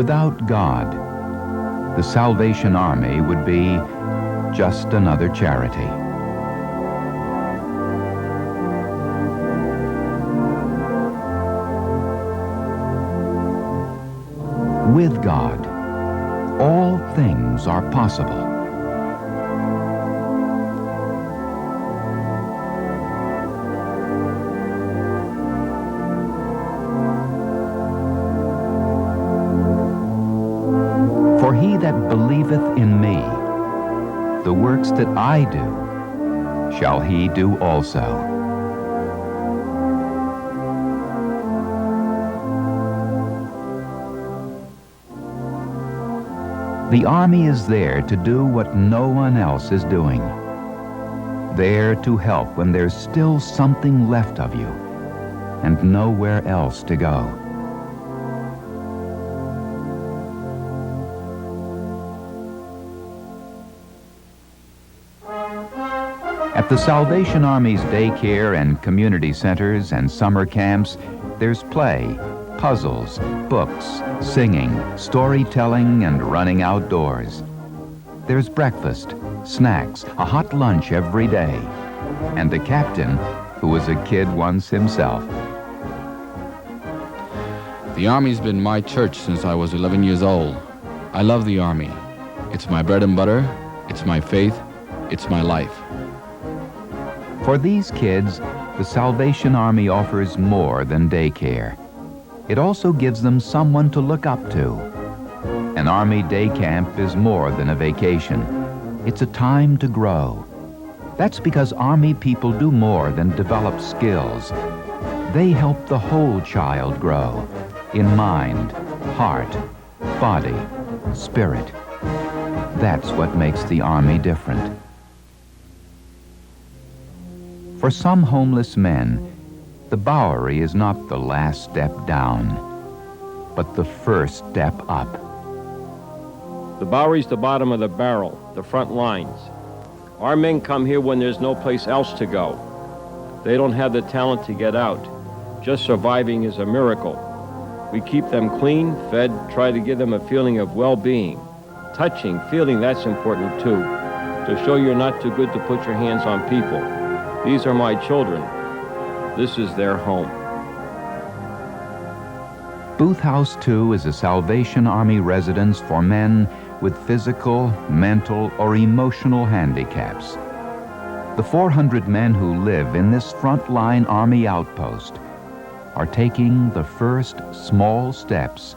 Without God, the Salvation Army would be just another charity. With God, all things are possible. For he that believeth in me, the works that I do, shall he do also. The army is there to do what no one else is doing. There to help when there's still something left of you and nowhere else to go. At the Salvation Army's daycare and community centers and summer camps, there's play, puzzles, books, singing, storytelling, and running outdoors. There's breakfast, snacks, a hot lunch every day, and a captain who was a kid once himself. The Army's been my church since I was 11 years old. I love the Army. It's my bread and butter, it's my faith, it's my life. For these kids, the Salvation Army offers more than daycare. It also gives them someone to look up to. An Army day camp is more than a vacation. It's a time to grow. That's because Army people do more than develop skills. They help the whole child grow, in mind, heart, body, spirit. That's what makes the Army different. For some homeless men, the Bowery is not the last step down, but the first step up. The Bowery's the bottom of the barrel, the front lines. Our men come here when there's no place else to go. They don't have the talent to get out. Just surviving is a miracle. We keep them clean, fed, try to give them a feeling of well-being. Touching, feeling, that's important too. To show you're not too good to put your hands on people. These are my children. This is their home. Booth House 2 is a Salvation Army residence for men with physical, mental, or emotional handicaps. The 400 men who live in this frontline Army outpost are taking the first small steps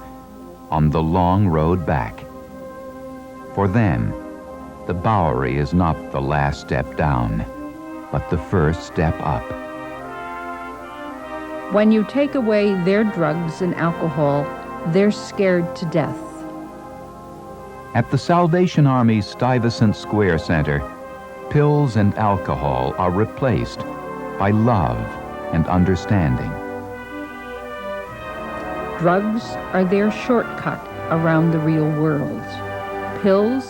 on the long road back. For them, the Bowery is not the last step down, but the first step up. When you take away their drugs and alcohol, they're scared to death. At the Salvation Army's Stuyvesant Square Center, pills and alcohol are replaced by love and understanding. Drugs are their shortcut around the real world. Pills,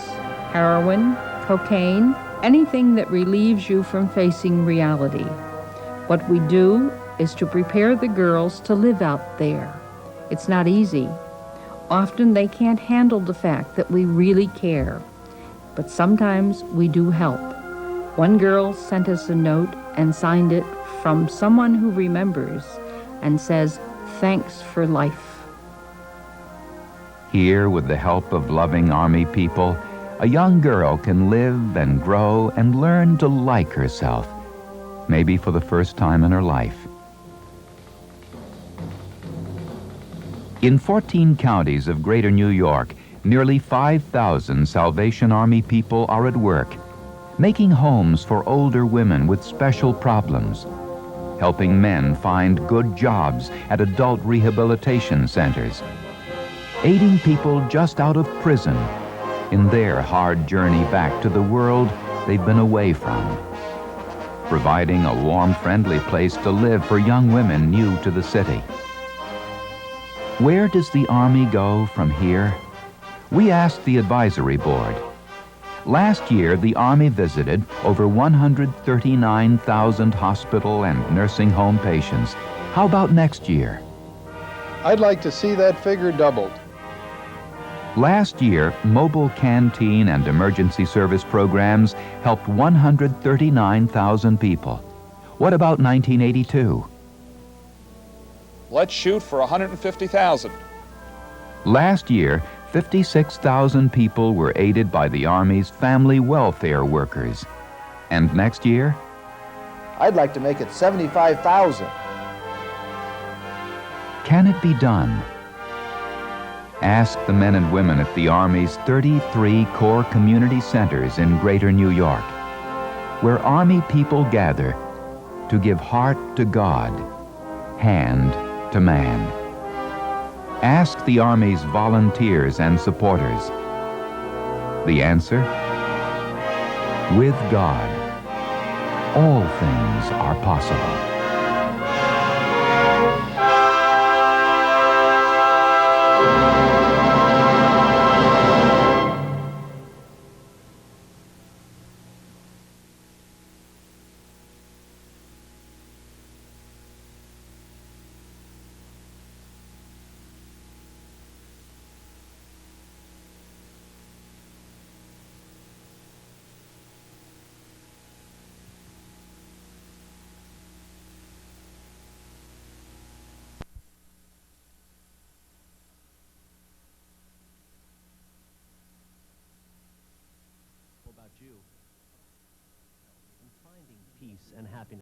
heroin, cocaine, anything that relieves you from facing reality. What we do is to prepare the girls to live out there. It's not easy. Often they can't handle the fact that we really care, but sometimes we do help. One girl sent us a note and signed it from someone who remembers and says, "Thanks for life." Here, with the help of loving Army people, a young girl can live and grow and learn to like herself, maybe for the first time in her life. In 14 counties of greater New York, nearly 5,000 Salvation Army people are at work, making homes for older women with special problems, helping men find good jobs at adult rehabilitation centers, aiding people just out of prison in their hard journey back to the world they've been away from, providing a warm, friendly place to live for young women new to the city. Where does the Army go from here? We asked the advisory board. Last year, the Army visited over 139,000 hospital and nursing home patients. How about next year? I'd like to see that figure doubled. Last year, mobile canteen and emergency service programs helped 139,000 people. What about 1982? Let's shoot for 150,000. Last year, 56,000 people were aided by the Army's family welfare workers. And next year? I'd like to make it 75,000. Can it be done? Ask the men and women at the Army's 33 core community centers in Greater New York, where Army people gather to give heart to God, hand to man. Ask the Army's volunteers and supporters. The answer? With God, all things are possible. About you and finding peace and happiness.